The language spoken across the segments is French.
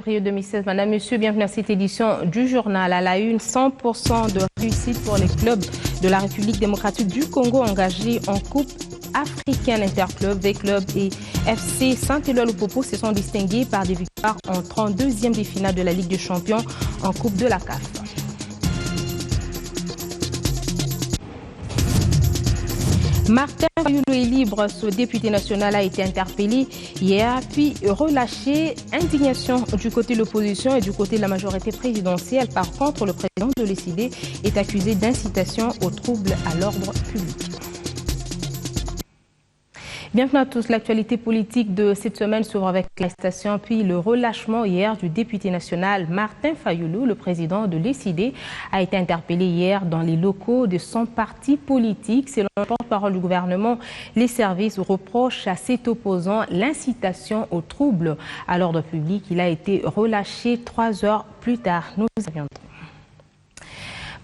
Février 2016. Madame, Monsieur, bienvenue à cette édition du journal. À la une, 100% de réussite pour les clubs de la République démocratique du Congo engagés en Coupe africaine interclub. Des clubs et FC Saint-Éloi-Lupopo se sont distingués par des victoires en 32e des finales de la Ligue des Champions en Coupe de la CAF. Martin Fayulu est libre. Ce député national a été interpellé hier, puis relâché. Indignation du côté de l'opposition et du côté de la majorité présidentielle. Par contre, le président de l'ECD est accusé d'incitation aux troubles à l'ordre public. Bienvenue à tous. L'actualité politique de cette semaine s'ouvre avec l'arrestation puis le relâchement hier du député national Martin Fayulu. Le président de l'ECD a été interpellé hier dans les locaux de son parti politique. Selon le porte-parole du gouvernement, les services reprochent à cet opposant l'incitation aux troubles à l'ordre public. Il a été relâché 3 heures plus tard. Nous y reviendrons.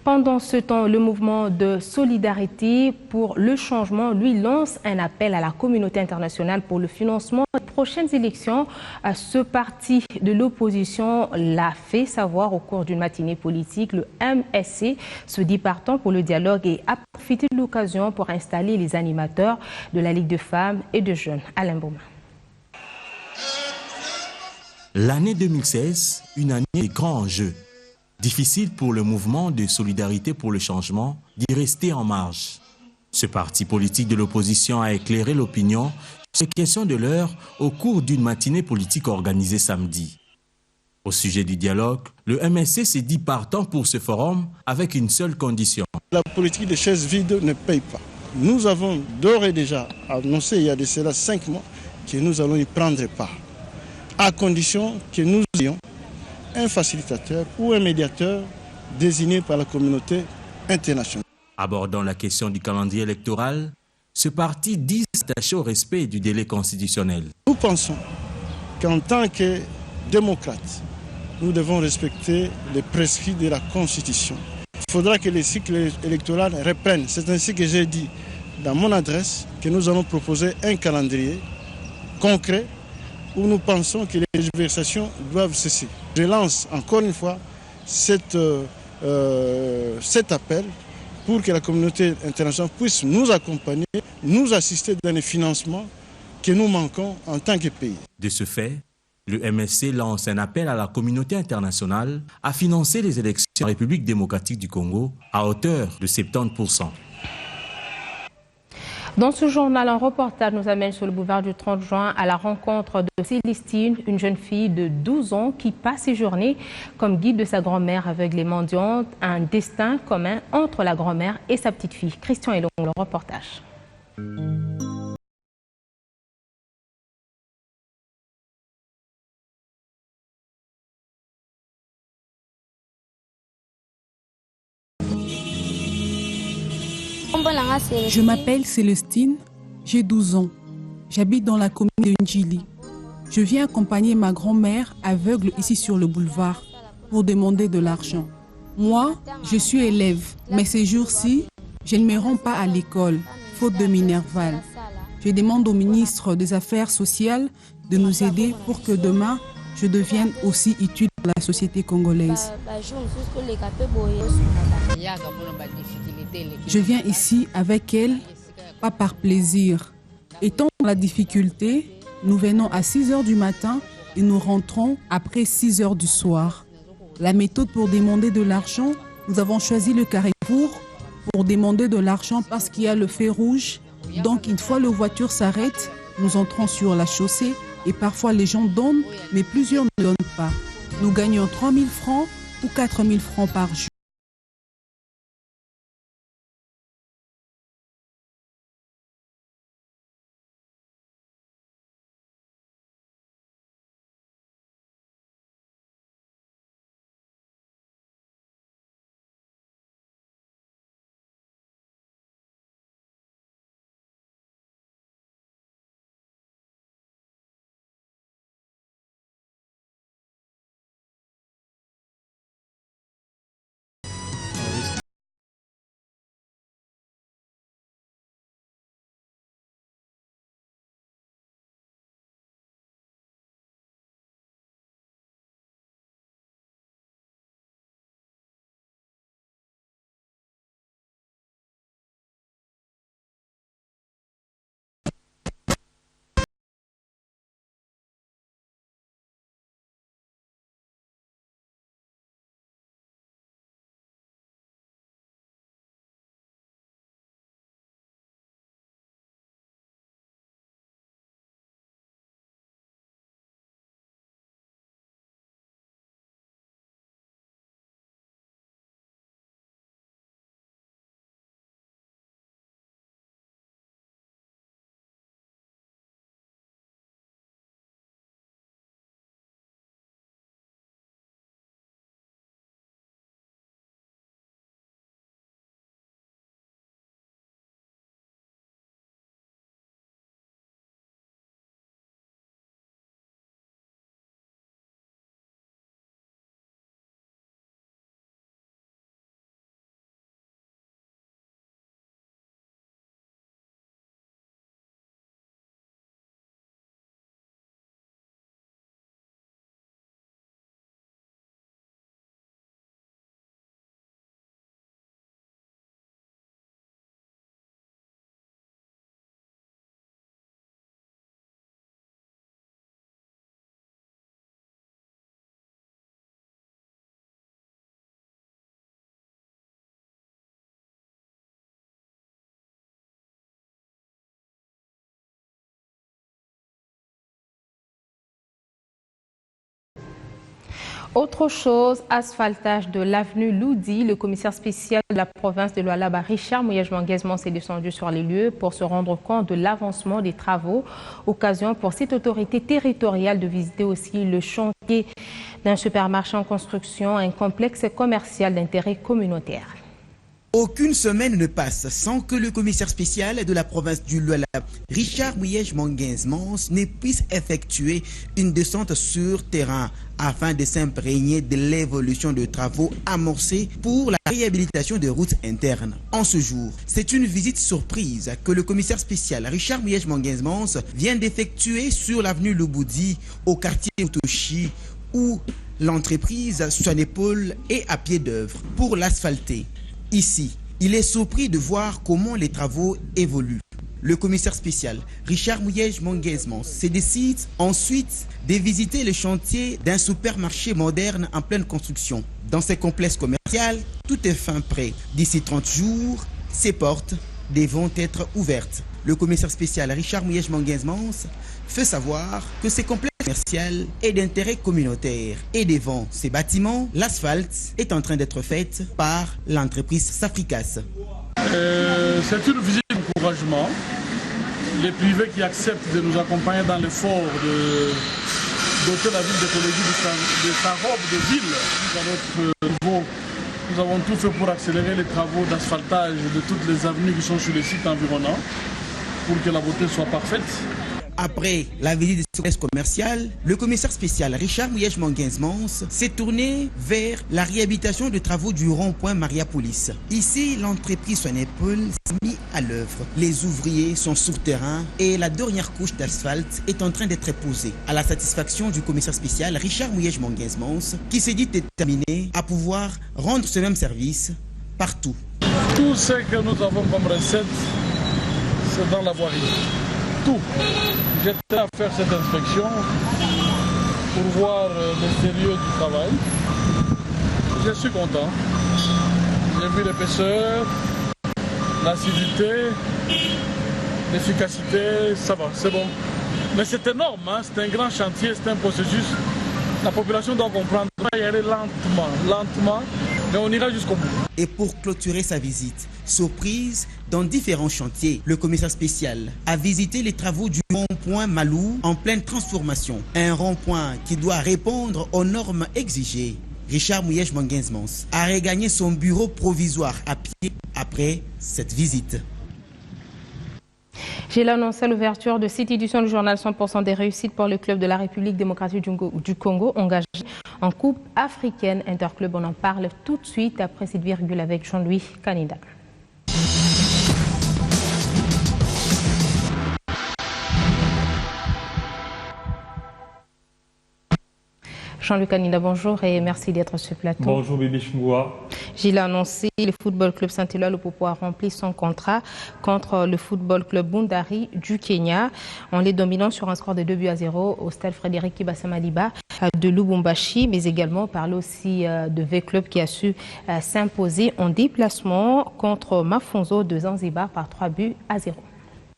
Pendant ce temps, le mouvement de solidarité pour le changement lui lance un appel à la communauté internationale pour le financement des prochaines élections. Ce parti de l'opposition l'a fait savoir au cours d'une matinée politique. Le MSC se dit partant pour le dialogue et a profité de l'occasion pour installer les animateurs de la Ligue de femmes et de jeunes. Alain Bouma. L'année 2016, une année de grands enjeux. Difficile pour le mouvement de solidarité pour le changement d'y rester en marge. Ce parti politique de l'opposition a éclairé l'opinion sur les questions de l'heure au cours d'une matinée politique organisée samedi. Au sujet du dialogue, le MSC s'est dit partant pour ce forum avec une seule condition. La politique des chaises vides ne paye pas. Nous avons d'ores et déjà annoncé il y a de cela 5 mois que nous allons y prendre part, à condition que nous ayons un facilitateur ou un médiateur désigné par la communauté internationale. Abordant la question du calendrier électoral, ce parti dit s'attacher au respect du délai constitutionnel. Nous pensons qu'en tant que démocrates, nous devons respecter les prescrits de la Constitution. Il faudra que les cycles électoraux reprennent. C'est ainsi que j'ai dit dans mon adresse que nous allons proposer un calendrier concret où nous pensons que les conversations doivent cesser. Je lance encore une fois cet appel pour que la communauté internationale puisse nous accompagner, nous assister dans les financements que nous manquons en tant que pays. De ce fait, le MSC lance un appel à la communauté internationale à financer les élections en République démocratique du Congo à hauteur de 70%. Dans ce journal, un reportage nous amène sur le boulevard du 30 juin à la rencontre de Célestine, une jeune fille de 12 ans qui passe ses journées comme guide de sa grand-mère aveugle et mendiante. Un destin commun entre la grand-mère et sa petite fille. Christian Elong, le reportage. Je m'appelle Célestine, j'ai 12 ans. J'habite dans la commune de Ndjili. Je viens accompagner ma grand-mère aveugle ici sur le boulevard pour demander de l'argent. Moi, je suis élève, mais ces jours-ci, je ne me rends pas à l'école, faute de Minerval. Je demande au ministre des Affaires sociales de nous aider pour que demain, je devienne aussi utile à la société congolaise. Je viens ici avec elle, pas par plaisir. Étant dans la difficulté, nous venons à 6 h du matin et nous rentrons après 6 h du soir. La méthode pour demander de l'argent, nous avons choisi le carrefour pour demander de l'argent parce qu'il y a le feu rouge. Donc une fois la voiture s'arrête, nous entrons sur la chaussée et parfois les gens donnent, mais plusieurs ne donnent pas. Nous gagnons 3 000 francs ou 4 000 francs par jour. Autre chose, asphaltage de l'avenue Loudi. Le commissaire spécial de la province de Lualaba, Richard Mouyej-Manguesman, s'est descendu sur les lieux pour se rendre compte de l'avancement des travaux. Occasion pour cette autorité territoriale de visiter aussi le chantier d'un supermarché en construction, un complexe commercial d'intérêt communautaire. Aucune semaine ne passe sans que le commissaire spécial de la province du Lualaba, Richard Mouyej-Manguesman, ne puisse effectuer une descente sur terrain afin de s'imprégner de l'évolution de travaux amorcés pour la réhabilitation des routes internes. En ce jour, c'est une visite surprise que le commissaire spécial Richard Mouyej-Manguesman vient d'effectuer sur l'avenue Loboudi, au quartier Otochi, où l'entreprise Soinépaul est à pied d'œuvre pour l'asphalter. Ici, il est surpris de voir comment les travaux évoluent. Le commissaire spécial Richard Mouyej-Manguesman se décide ensuite de visiter le chantier d'un supermarché moderne en pleine construction. Dans ce complexe commercial, tout est fin prêt. D'ici 30 jours, ses portes devront être ouvertes. Le commissaire spécial Richard Mouyej-Manguesman fait savoir que ce complexe commercial est d'intérêt communautaire et devant ces bâtiments, l'asphalte est en train d'être faite par l'entreprise Safricas. C'est une visite d'encouragement. Les privés qui acceptent de nous accompagner dans l'effort de doter la ville de sa robe de ville. À notre niveau, nous avons tout fait pour accélérer les travaux d'asphaltage de toutes les avenues qui sont sur les sites environnants pour que la beauté soit parfaite. Après la visite de ce complexe commercial, le commissaire spécial Richard Mouyej-Manguesman s'est tourné vers la réhabilitation des travaux du rond-point Mariapolis. Ici, l'entreprise Soinépaul s'est mise à l'œuvre. Les ouvriers sont sur terrain et la dernière couche d'asphalte est en train d'être posée. À la satisfaction du commissaire spécial Richard Mouyej-Manguesman, qui s'est dit déterminé à pouvoir rendre ce même service partout. Tout ce que nous avons comme recette, c'est dans la voirie. Tout. J'étais à faire cette inspection pour voir le sérieux du travail. Je suis content. J'ai vu l'épaisseur, l'acidité, l'efficacité, ça va, c'est bon. Mais c'est énorme, hein? C'est un grand chantier, c'est un processus. La population doit comprendre, on va y aller lentement, mais on ira jusqu'au bout. Et pour clôturer sa visite, surprise, dans différents chantiers, le commissaire spécial a visité les travaux du rond-point Malou en pleine transformation. Un rond-point qui doit répondre aux normes exigées. Richard Mouyej-Manguesman a regagné son bureau provisoire à pied après cette visite. J'ai annoncé l'ouverture de cette édition du journal 100% des réussites pour le club de la République démocratique du Congo engagé en Coupe africaine interclub. On en parle tout de suite après cette virgule avec Jean-Louis Kanida. Jean-Luc Kanida, bonjour et merci d'être sur ce plateau. Bonjour Bibi Chmoua. Gilles a annoncé le football club Saint-Éloi Lupopo a rempli son contrat contre le football club Bundari du Kenya en les dominant sur un score de 2-0 au stade Frédéric Kibasa-Madiba de Lubumbashi, mais également on parle aussi de V-Club qui a su s'imposer en déplacement contre Mafunzo de Zanzibar par 3-0.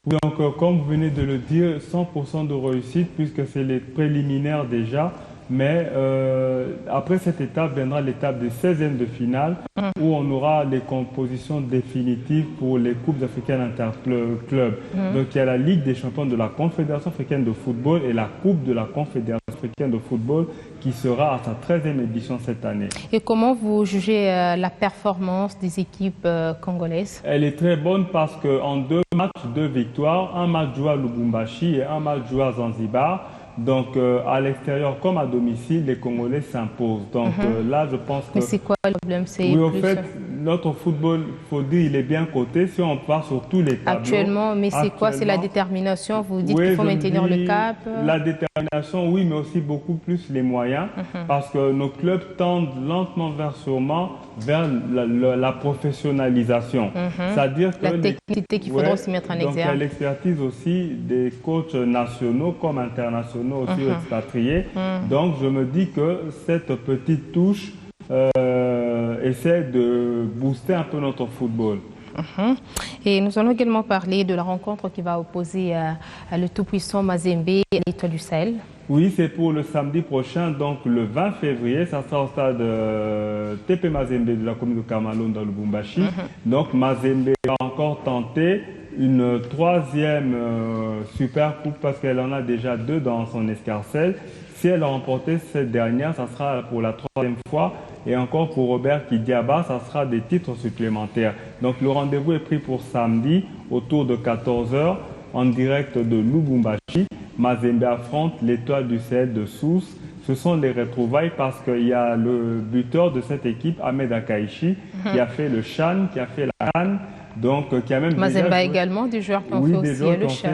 Oui, donc comme vous venez de le dire, 100% de réussite puisque c'est les préliminaires déjà. Mais après cette étape viendra l'étape des 16e de finale où on aura les compositions définitives pour les Coupes africaines interclubs. Donc il y a la Ligue des champions de la Confédération africaine de football et la Coupe de la Confédération africaine de football qui sera à sa 13e édition cette année. Et comment vous jugez la performance des équipes congolaises? Elle est très bonne parce qu'en 2 matchs, 2 victoires, un match joué à Lubumbashi et un match joué à Zanzibar. Donc, à l'extérieur comme à domicile, les Congolais s'imposent. Donc là, je pense que... Mais c'est quoi le problème? Oui, au fait, notre football, il faut dire, il est bien coté si on part sur tous les tableaux. Actuellement, mais c'est quoi? C'est la détermination? Vous dites qu'il faut maintenir le cap? La détermination, oui, mais aussi beaucoup plus les moyens. Parce que nos clubs tendent lentement vers la professionnalisation. C'est-à-dire que... La technicité qu'il faudra aussi mettre en exergue. Donc, il y a l'expertise aussi des coachs nationaux comme internationaux aussi expatriés. Donc, je me dis que cette petite touche essaie de booster un peu notre football. Et nous allons également parler de la rencontre qui va opposer le tout-puissant Mazembe et l'Étoile du Sahel. Oui, c'est pour le samedi prochain, donc le 20 février, ça sera au stade TP Mazembe de la commune de Kamalo dans le Lubumbashi. Donc Mazembe va encore tenter une troisième super coupe parce qu'elle en a déjà 2 dans son escarcelle. Si elle a remporté cette dernière, ça sera pour la 3e fois. Et encore pour Robert Kidiaba, ça sera des titres supplémentaires. Donc le rendez-vous est pris pour samedi autour de 14 h en direct de Lubumbashi. Mazembe affronte l'Étoile du Sahel de Sousse. Ce sont les retrouvailles parce qu'il y a le buteur de cette équipe, Ahmed Akaishi, qui a fait le Chan, qui a fait la CAN. Donc, qui a même Mazembe également, des joueurs qui ont fait aussi le Chan.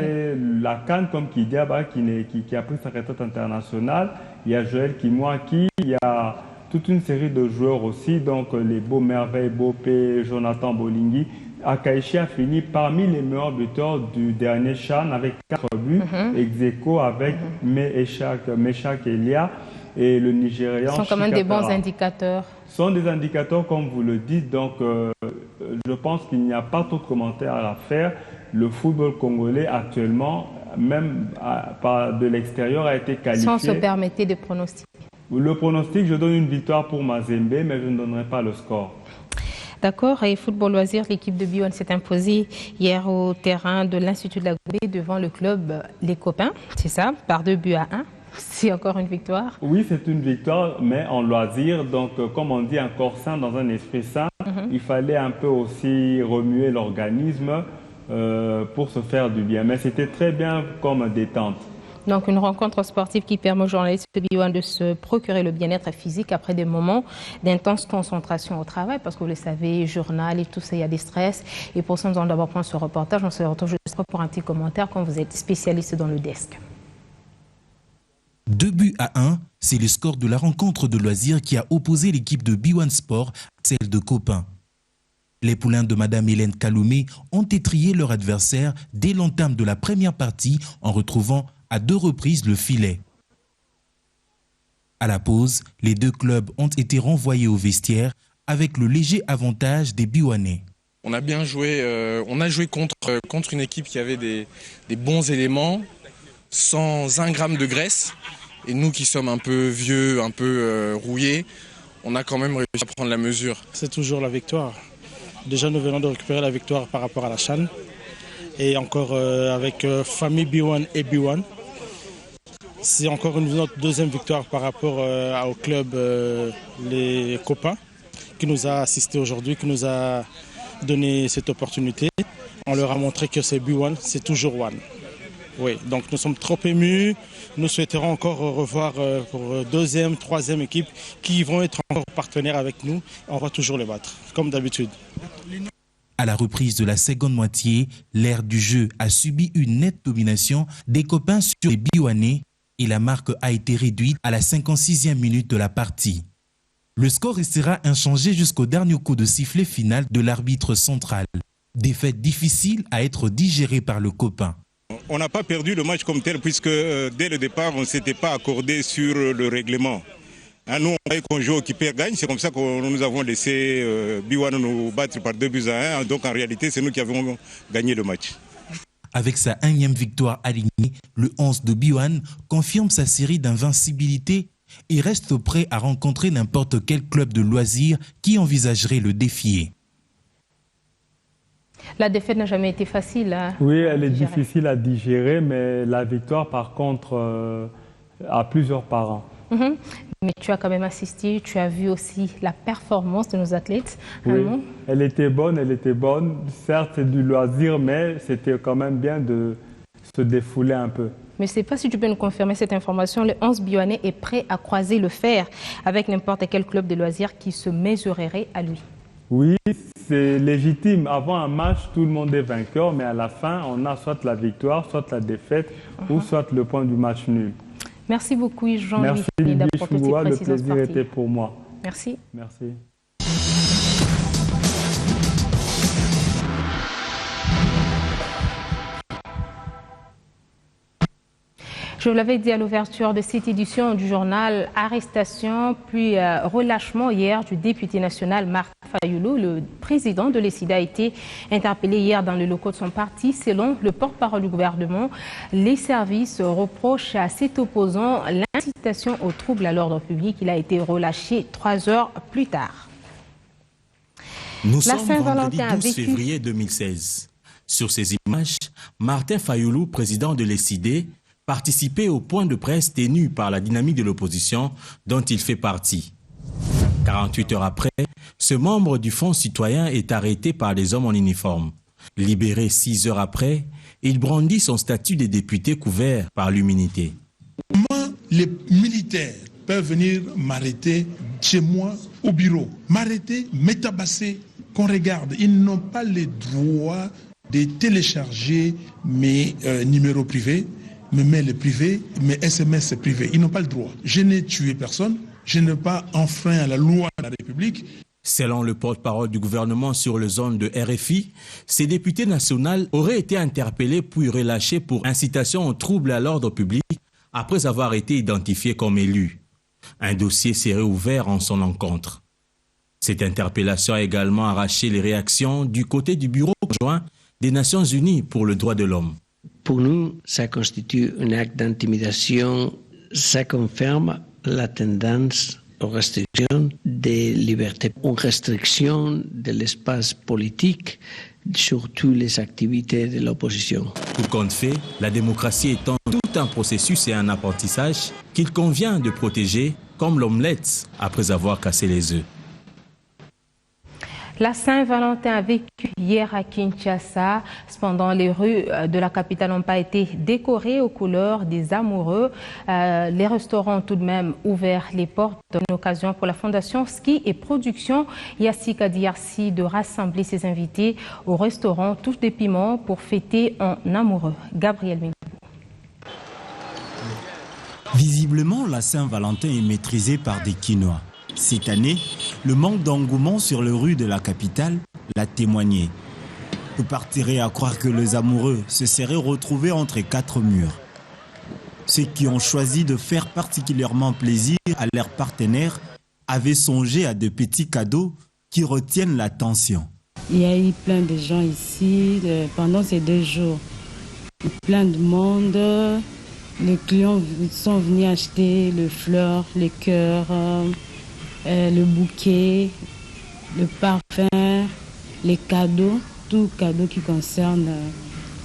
La CAN comme Kidiaba, qui a pris sa retraite internationale. Il y a Joël Kimwaki, il y a toute une série de joueurs aussi, donc les Beaux Merveilles, Bopé, Jonathan Bolingui. Akaishi a fini parmi les meilleurs buteurs du dernier Chan avec 4 buts, ex-aequo avec Meshak Elia et le Nigérian. Ce sont quand même des bons indicateurs. Ce sont des indicateurs comme vous le dites, donc je pense qu'il n'y a pas trop de commentaires à faire. Le football congolais actuellement, même de l'extérieur, a été qualifié. Sans se permettre de pronostiquer. Le pronostic, je donne une victoire pour Mazembe, mais je ne donnerai pas le score. D'accord. Et football loisir, l'équipe de B1 s'est imposée hier au terrain de l'Institut de la Gourbée devant le club Les Copains, c'est ça, par 2-1. C'est encore une victoire? Oui, c'est une victoire, mais en loisir. Donc, comme on dit, un corps sain dans un esprit sain, il fallait un peu aussi remuer l'organisme pour se faire du bien. Mais c'était très bien comme détente. Donc une rencontre sportive qui permet aux journalistes de B1 de se procurer le bien-être physique après des moments d'intense concentration au travail, parce que vous le savez, journal et tout ça, il y a des stress. Et pour ça, nous allons d'abord prendre ce reportage. On se retrouve juste pour un petit commentaire quand vous êtes spécialiste dans le desk. 2-1, c'est le score de la rencontre de loisirs qui a opposé l'équipe de B1 Sport à celle de Copains. Les poulains de Madame Hélène Kaloumé ont étrié leur adversaire dès l'entame de la première partie en retrouvant à 2 reprises le filet. À la pause, les 2 clubs ont été renvoyés au vestiaire avec le léger avantage des Biwanais. On a bien joué, on a joué contre une équipe qui avait des bons éléments, sans 1 gramme de graisse. Et nous qui sommes un peu vieux, un peu rouillés, on a quand même réussi à prendre la mesure. C'est toujours la victoire. Déjà, nous venons de récupérer la victoire par rapport à la CHAN. Et encore avec famille B1 et B1. C'est encore notre 2e victoire par rapport au club Les Copains qui nous a assisté aujourd'hui, qui nous a donné cette opportunité. On leur a montré que c'est B1, c'est toujours One. Oui, donc nous sommes trop émus. Nous souhaiterons encore revoir pour 2e, 3e équipe qui vont être encore partenaires avec nous. On va toujours les battre, comme d'habitude. À la reprise de la seconde moitié, l'ère du jeu a subi une nette domination des Copains sur les Biwanais et la marque a été réduite à la 56e minute de la partie. Le score restera inchangé jusqu'au dernier coup de sifflet final de l'arbitre central. Défaite difficile à être digérée par le Copain. On n'a pas perdu le match comme tel puisque dès le départ, on ne s'était pas accordé sur le règlement. Nous, on voyait qu'on joue au qui perd gagne, c'est comme ça que nous avons laissé B1 nous battre par 2-1. Donc en réalité, c'est nous qui avons gagné le match. Avec sa 1e victoire alignée, le 11 de B1 confirme sa série d'invincibilité et reste prêt à rencontrer n'importe quel club de loisirs qui envisagerait le défier. La défaite n'a jamais été facile. Oui, elle est difficile à digérer, mais la victoire, par contre, a plusieurs parents. Mais tu as quand même assisté, tu as vu aussi la performance de nos athlètes. Oui, elle était bonne. Certes, c'est du loisir, mais c'était quand même bien de se défouler un peu. Mais je ne sais pas si tu peux nous confirmer cette information. Le 11 Biwanais est prêt à croiser le fer avec n'importe quel club de loisirs qui se mesurerait à lui. Oui, c'est légitime. Avant un match, tout le monde est vainqueur, mais à la fin, on a soit la victoire, soit la défaite, ou soit le point du match nul. Merci beaucoup, Jean-Louis. Merci, Lydie Chougoua. Le plaisir était pour moi. Merci. Merci. Je vous l'avais dit à l'ouverture de cette édition du journal, arrestation puis relâchement hier du député national Martin Fayulu. Le président de l'ESID a été interpellé hier dans les locaux de son parti. Selon le porte-parole du gouvernement, les services reprochent à cet opposant l'incitation aux troubles à l'ordre public. Il a été relâché 3 heures plus tard. Nous sommes vendredi 12 février 2016. Sur ces images, Martin Fayulu, président de l'ESID, participait au point de presse tenu par la dynamique de l'opposition dont il fait partie. 48 heures après, ce membre du Front citoyen est arrêté par des hommes en uniforme. Libéré 6 heures après, il brandit son statut de député couvert par l'immunité. Comment les militaires peuvent venir m'arrêter chez moi au bureau, m'arrêter, m'étabasser, qu'on regarde. Ils n'ont pas le droit de télécharger mes numéros privés, mes mails privés, mes SMS privés. Ils n'ont pas le droit. Je n'ai tué personne, je n'ai pas enfreint à la loi de la République. Selon le porte-parole du gouvernement sur le zone de RFI, ces députés nationaux auraient été interpellés puis relâchés pour incitation au trouble à l'ordre public après avoir été identifiés comme élus. Un dossier serait ouvert en son encontre. Cette interpellation a également arraché les réactions du côté du Bureau conjoint des Nations Unies pour le droit de l'homme. Pour nous, ça constitue un acte d'intimidation. Ça confirme la tendance aux restrictions des libertés, aux restrictions de l'espace politique, surtout les activités de l'opposition. Tout compte fait, la démocratie étant tout un processus et un apprentissage qu'il convient de protéger comme l'omelette après avoir cassé les œufs. La Saint-Valentin a vécu hier à Kinshasa. Cependant, les rues de la capitale n'ont pas été décorées aux couleurs des amoureux. Les restaurants ont tout de même ouvert les portes. Une occasion pour la Fondation Ski et Production Yassika Diarsi de rassembler ses invités au restaurant Touche des Piments pour fêter en amoureux. Gabriel Mingou. Visiblement, la Saint-Valentin est maîtrisée par des Kinois. Cette année, le manque d'engouement sur les rues de la capitale l'a témoigné. On partirait à croire que les amoureux se seraient retrouvés entre 4 murs. Ceux qui ont choisi de faire particulièrement plaisir à leurs partenaires avaient songé à de petits cadeaux qui retiennent l'attention. Il y a eu plein de gens ici pendant ces 2 jours. Plein de monde. Les clients sont venus acheter les fleurs, les cœurs, le bouquet, le parfum, les cadeaux, tout cadeau qui concerne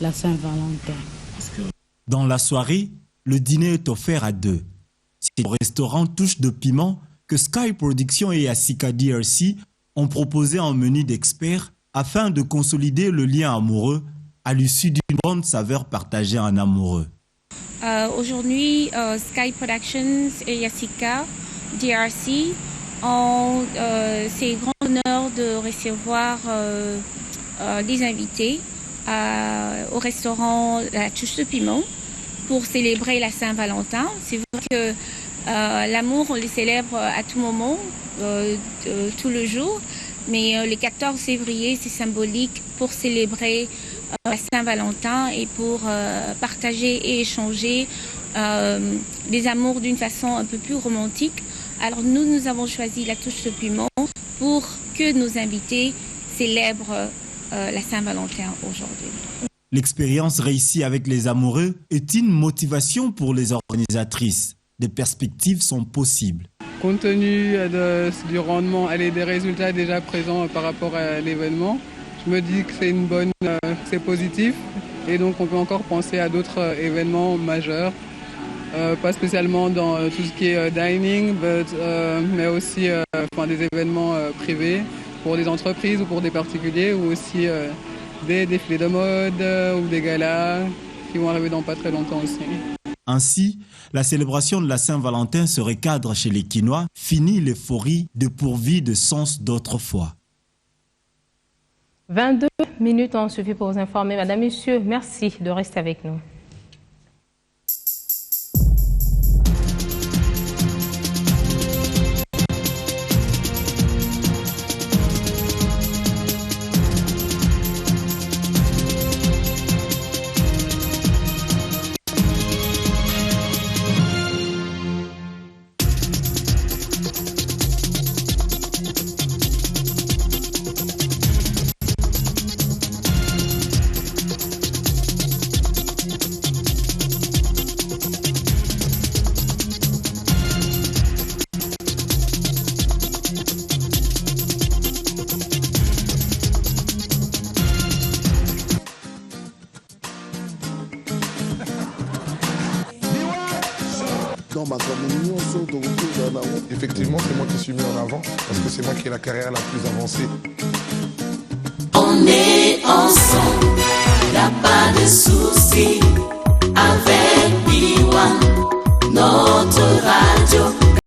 la Saint-Valentin. Dans la soirée, le dîner est offert à 2. C'est au restaurant Touche de Piment que Sky Production et Yassika DRC ont proposé un menu d'experts afin de consolider le lien amoureux à l'issue d'une grande saveur partagée en amoureux. Aujourd'hui, Sky Productions et Yassika DRC ont c'est grand honneur de recevoir les invités au restaurant La Touche de Piment pour célébrer la Saint-Valentin. C'est vrai que l'amour, on le célèbre à tout moment, tout le jour, mais le 14 février, c'est symbolique pour célébrer la Saint-Valentin et pour partager et échanger des amours d'une façon un peu plus romantique. Alors nous avons choisi la Touche de Piment pour que nos invités célèbrent la Saint-Valentin aujourd'hui. L'expérience réussie avec les amoureux est une motivation pour les organisatrices. Des perspectives sont possibles. Compte tenu du rendement, des résultats déjà présents par rapport à l'événement, je me dis que c'est une bonne, c'est positif et donc on peut encore penser à d'autres événements majeurs. Pas spécialement dans tout ce qui est dining, mais aussi des événements privés pour des entreprises ou pour des particuliers, ou aussi des défilés de mode ou des galas qui vont arriver dans pas très longtemps aussi. Ainsi, la célébration de la Saint-Valentin se recadre chez les Kinois, finit l'euphorie dépourvue de sens d'autrefois. 22 minutes ont suffi pour vous informer. Madame, Monsieur, merci de rester avec nous. Effectivement, c'est moi qui suis mis en avant parce que c'est moi qui ai la carrière la plus avancée. On est ensemble.